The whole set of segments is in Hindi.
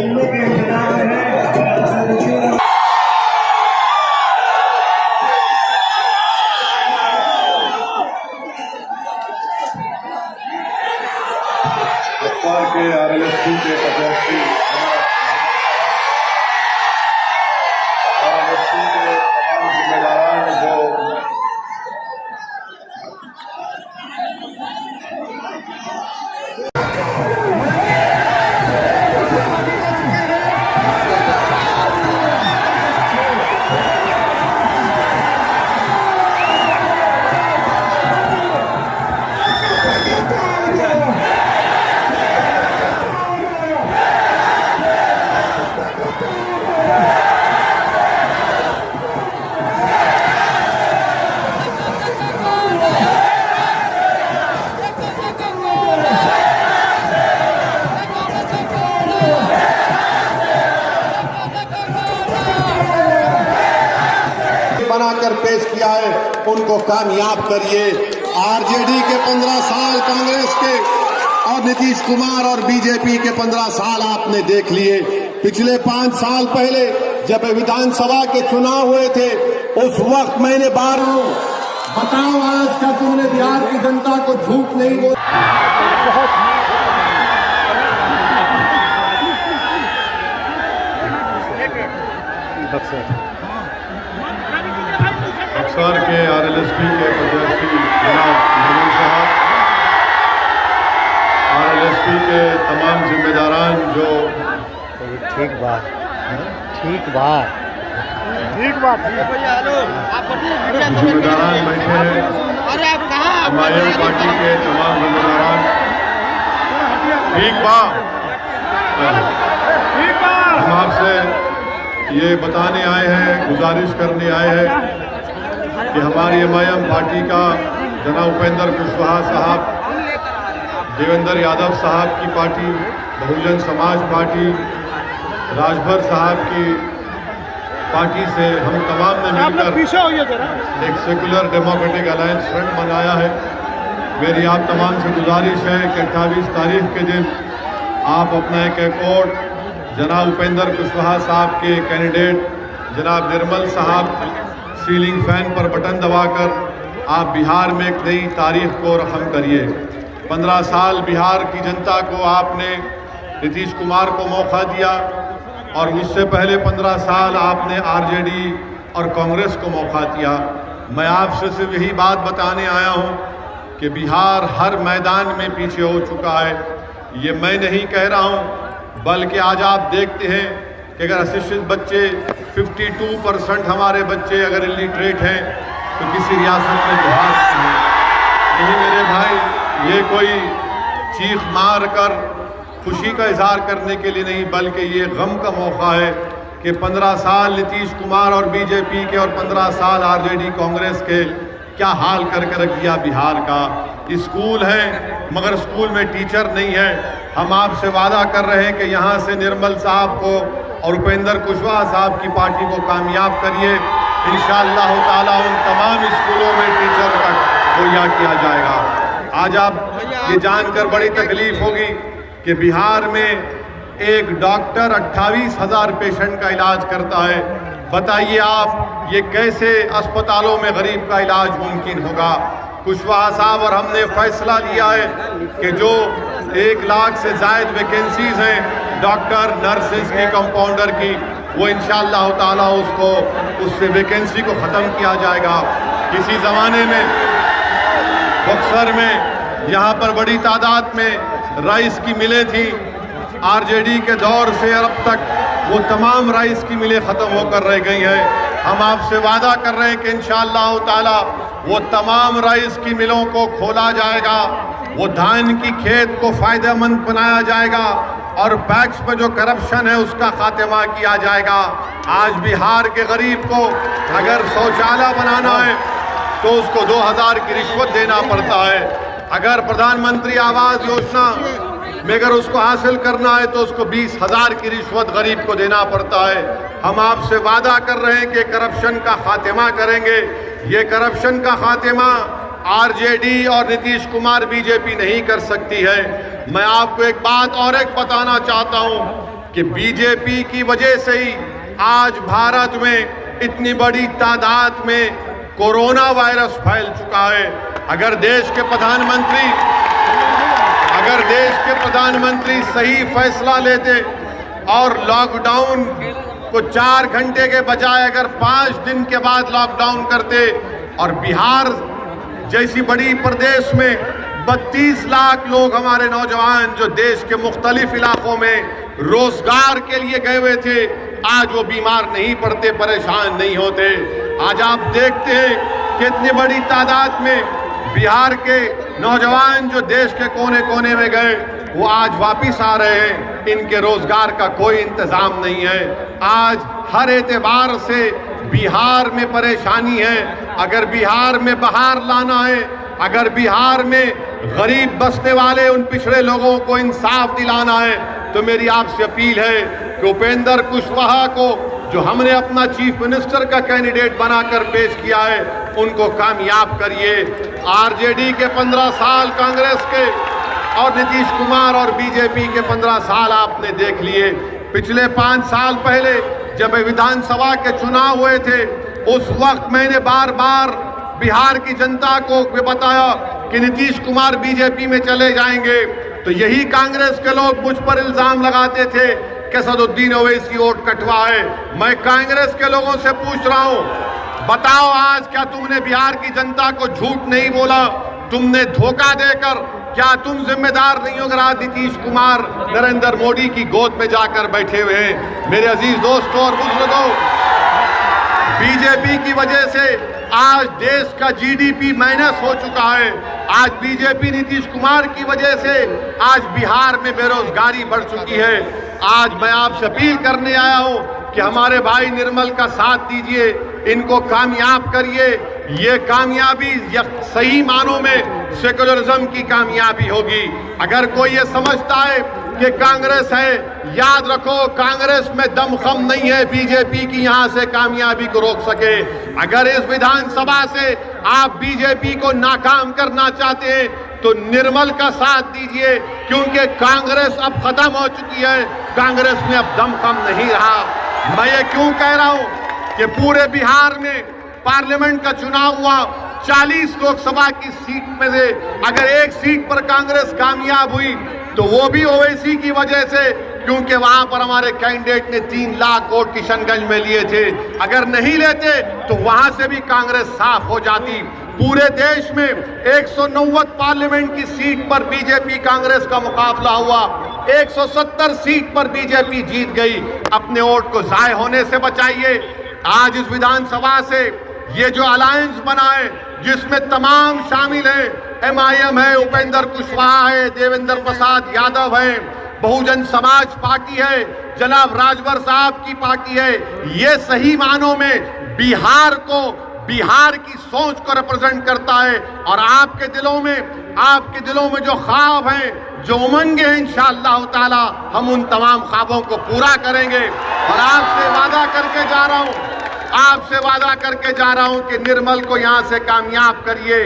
सुनने के इंतजार में है। बक्सर के आरएलएसपी के प्रत्याशी आरएलएसपी के तमाम जिम्मेदारान जो बनाकर पेश किया है, उनको कामयाब करिए। आरजेडी के 15 साल कांग्रेस के और नीतीश कुमार और बीजेपी के 15 साल आपने देख लिए। पिछले 5 साल पहले जब विधानसभा के चुनाव हुए थे, उस वक्त मैंने बार बताओ आज का तुमने बिहार की जनता को झूठ नहीं बोला। बक्सर के आरएलएसपी के प्रत्याशी जनाब नूरुल साहब, आरएलएसपी के तमाम जिम्मेदारान जो जिम्मेदारान बैठे हैं, एमआईएम पार्टी के तमाम जिम्मेदारान, हम आपसे ये बताने आए हैं, गुजारिश करने आए हैं कि हमारी एमआईएम पार्टी का जनाब उपेंद्र कुशवाहा साहब, देवेंद्र यादव साहब की पार्टी, बहुजन समाज पार्टी, राजभर साहब की पार्टी से हम तमाम ने मिलकर एक सेकुलर डेमोक्रेटिक अलायंस फ्रंट बनाया है। मेरी आप तमाम से गुजारिश है कि 28 तारीख के दिन आप अपना एक वोट जनाब उपेंद्र कुशवाहा साहब के कैंडिडेट जनाब निर्मल साहब सीलिंग फैन पर बटन दबाकर आप बिहार में एक नई तारीख को रकम करिए। 15 साल बिहार की जनता को आपने नीतीश कुमार को मौका दिया और उससे पहले 15 साल आपने आरजेडी और कांग्रेस को मौका दिया। मैं आपसे सिर्फ यही बात बताने आया हूं कि बिहार हर मैदान में पीछे हो चुका है। ये मैं नहीं कह रहा हूं, बल्कि आज आप देखते हैं कि अगर अशिक्षित बच्चे 52% हमारे बच्चे अगर इलिटरेट हैं तो किसी रियासत में बिहार नहीं। मेरे भाई, ये कोई चीख मार कर खुशी का इजहार करने के लिए नहीं, बल्कि ये गम का मौका है कि 15 साल नीतीश कुमार और बीजेपी के और 15 साल आरजेडी कांग्रेस के क्या हाल करके रख दिया बिहार का। स्कूल है मगर स्कूल में टीचर नहीं है। हम आपसे वादा कर रहे हैं कि यहाँ से निर्मल साहब को और उपेंद्र कुशवाहा साहब की पार्टी को कामयाब करिए। इंशाअल्लाह ताला उन तमाम स्कूलों में टीचर का मुहैया किया जाएगा। आज आप ये जानकर बड़ी तकलीफ होगी कि बिहार में एक डॉक्टर 28,000 पेशेंट का इलाज करता है। बताइए आप, ये कैसे अस्पतालों में गरीब का इलाज मुमकिन होगा। कुशवाहा साहब और हमने फैसला लिया है कि जो 1 लाख से ज़ायद वैकेंसीज हैं डॉक्टर नर्सेज की, कंपाउंडर की, वो इंशाअल्लाह ताला उससे वैकेंसी को ख़त्म किया जाएगा। किसी ज़माने में बक्सर में यहाँ पर बड़ी तादाद में राइस की मिलें थी। आरजेडी के दौर से अब तक वो तमाम राइस की मिलें ख़त्म होकर रह गई हैं। हम आपसे वादा कर रहे हैं कि इंशाअल्लाह ताला वो तमाम राइस की मिलों को खोला जाएगा, वो धान की खेत को फ़ायदेमंद बनाया जाएगा और पैक्स पर जो करप्शन है उसका खात्मा किया जाएगा। आज बिहार के गरीब को अगर शौचालय बनाना है तो उसको 2000 की रिश्वत देना पड़ता है। अगर प्रधानमंत्री आवास योजना में अगर उसको हासिल करना है तो उसको 20,000 की रिश्वत गरीब को देना पड़ता है। हम आपसे वादा कर रहे हैं कि करप्शन का खात्मा करेंगे। ये करप्शन का खात्मा आरजेडी और नीतीश कुमार बीजेपी नहीं कर सकती है। मैं आपको एक बात और एक बताना चाहता हूं कि बीजेपी की वजह से ही आज भारत में इतनी बड़ी तादाद में कोरोना वायरस फैल चुका है। अगर देश के प्रधानमंत्री सही फैसला लेते और लॉकडाउन को 4 घंटे के बजाय अगर 5 दिन के बाद लॉकडाउन करते और बिहार जैसी बड़ी प्रदेश में 32 लाख लोग हमारे नौजवान जो देश के मुख्तलिफ इलाकों में रोजगार के लिए गए हुए थे, आज वो बीमार नहीं पड़ते, परेशान नहीं होते। आज आप देखते हैं कि इतनी बड़ी तादाद में बिहार के नौजवान जो देश के कोने कोने में गए वो आज वापिस आ रहे हैं। इनके रोजगार का कोई इंतजाम नहीं है। आज हर एतबार से बिहार में परेशानी है। अगर बिहार में बहार लाना है, अगर बिहार में गरीब बसने वाले उन पिछड़े लोगों को इंसाफ दिलाना है, तो मेरी आपसे अपील है कि उपेंद्र कुशवाहा को जो हमने अपना चीफ मिनिस्टर का कैंडिडेट बनाकर पेश किया है, उनको कामयाब करिए। आरजेडी के 15 साल कांग्रेस के और नीतीश कुमार और बीजेपी के 15 साल आपने देख लिए। पिछले 5 साल पहले जब विधानसभा के चुनाव हुए थे, उस वक्त मैंने बार बार बिहार की जनता को बताया कि नीतीश कुमार बीजेपी में चले जाएंगे, तो यही कांग्रेस के लोग मुझ पर इल्जाम लगाते थे कि असदुद्दीन ओवैसी वोट कटवा है। मैं कांग्रेस के लोगों से पूछ रहा हूं, बताओ आज क्या तुमने बिहार की जनता को झूठ नहीं बोला? तुमने धोखा देकर क्या तुम जिम्मेदार नहीं हो? अगर आज नीतीश कुमार नरेंद्र मोदी की गोद में जाकर बैठे हुए हैं। मेरे अजीज दोस्तों और बुजुर्गों, बीजेपी की वजह से आज देश का जीडीपी माइनस हो चुका है। आज बीजेपी नीतीश कुमार की वजह से आज बिहार में बेरोजगारी बढ़ चुकी है। आज मैं आपसे अपील करने आया हूं कि हमारे भाई निर्मल का साथ दीजिए, इनको कामयाब करिए। ये कामयाबी सही मानों में सेकुलरिज्म की कामयाबी होगी। अगर कोई ये समझता है कि कांग्रेस है, याद रखो कांग्रेस में दमखम नहीं है बीजेपी की यहां से कामयाबी को रोक सके। अगर इस विधानसभा से आप बीजेपी को नाकाम करना चाहते हैं तो निर्मल का साथ दीजिए, क्योंकि कांग्रेस अब खत्म हो चुकी है। कांग्रेस में अब दमखम नहीं रहा। मैं ये क्यों कह रहा हूं कि पूरे बिहार में पार्लियामेंट का चुनाव हुआ, 40 लोकसभा की सीट में से अगर एक सीट पर कांग्रेस कामयाब हुई तो वो भी ओवैसी की वजह से, क्योंकि वहां पर हमारे कैंडिडेट ने 3 लाख वोट किशनगंज में लिए थे। अगर नहीं लेते तो वहां से भी कांग्रेस साफ हो जाती। पूरे देश में 190 पार्लियामेंट की सीट पर बीजेपी कांग्रेस का मुकाबला हुआ, 170 सीट पर बीजेपी जीत गई। अपने वोट को जाय होने से बचाइए। आज इस विधानसभा से ये जो अलायंस बना है, जिसमें तमाम शामिल हैं, MIM है, उपेंद्र कुशवाहा है, देवेंद्र प्रसाद यादव है, बहुजन समाज पार्टी है, जनाब राजभर साहब की पार्टी है, ये सही मानों में बिहार को, बिहार की सोच को रिप्रेजेंट करता है। और आपके दिलों में जो ख्वाब हैं, जो उमंगे हैं, इंशाअल्लाह ताला हम उन तमाम ख्वाबों को पूरा करेंगे। और आपसे वादा करके जा रहा हूं कि निर्मल को यहां से कामयाब करिए।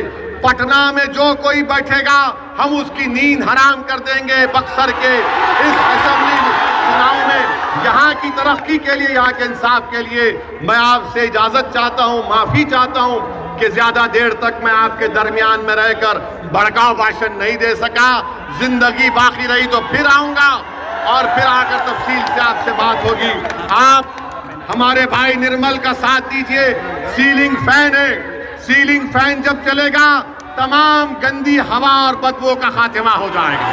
पटना में जो कोई बैठेगा हम उसकी नींद हराम कर देंगे। बक्सर के इस असेंबली चुनाव में यहाँ की तरक्की के लिए, यहाँ के इंसाफ के लिए मैं आपसे इजाजत चाहता हूँ, माफी चाहता हूँ कि ज्यादा देर तक मैं आपके दरमियान में रहकर भड़काऊ भाषण नहीं दे सका। जिंदगी बाकी रही तो फिर आऊंगा और फिर आकर तफसील से आपसे बात होगी। आप हमारे भाई निर्मल का साथ दीजिए। सीलिंग फैन है, सीलिंग फैन जब चलेगा तमाम गंदी हवा और बदबू का खात्मा हो जाएगा।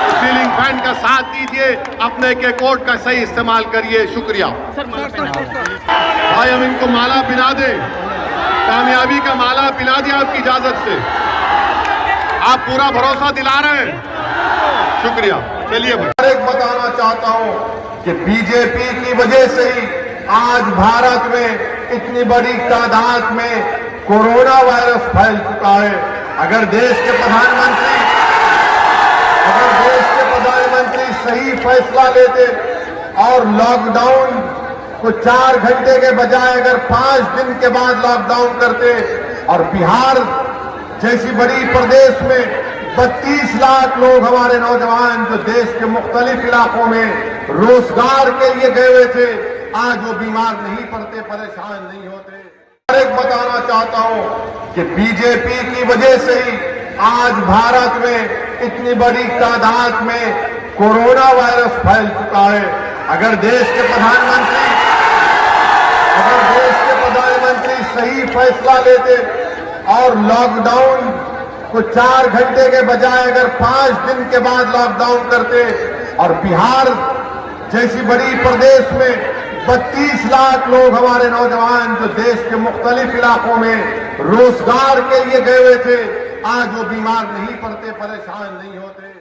तो सीलिंग फैन का साथ दीजिए, अपने के कोट का सही इस्तेमाल करिए। शुक्रिया भाई, हम इनको माला पिला दें, कामयाबी का माला पिला दिया आपकी इजाजत से। आप पूरा भरोसा दिला रहे हैं, शुक्रिया। चलिए भाई, एक बताना चाहता हूं कि बीजेपी की वजह से ही आज भारत में इतनी बड़ी तादाद में कोरोना वायरस फैल चुका है। अगर देश के प्रधानमंत्री सही फैसला लेते और लॉकडाउन को 4 घंटे के बजाय अगर 5 दिन के बाद लॉकडाउन करते और बिहार जैसी बड़ी प्रदेश में 32 लाख लोग हमारे नौजवान जो देश के मुख्तलिफ इलाकों में रोजगार के लिए गए हुए थे, आज वो बीमार नहीं पड़ते, परेशान नहीं होते। और एक बताना चाहता हूं कि बीजेपी की वजह से ही आज भारत में इतनी बड़ी तादाद में कोरोना वायरस फैल चुका है। अगर देश के प्रधानमंत्री सही फैसला लेते और लॉकडाउन को 4 घंटे के बजाय अगर 5 दिन के बाद लॉकडाउन करते और बिहार जैसी बड़ी प्रदेश में 32 लाख लोग हमारे नौजवान जो देश के मुख्तलिफ इलाकों में रोजगार के लिए गए हुए थे, आज वो बीमार नहीं पड़ते, परेशान नहीं होते।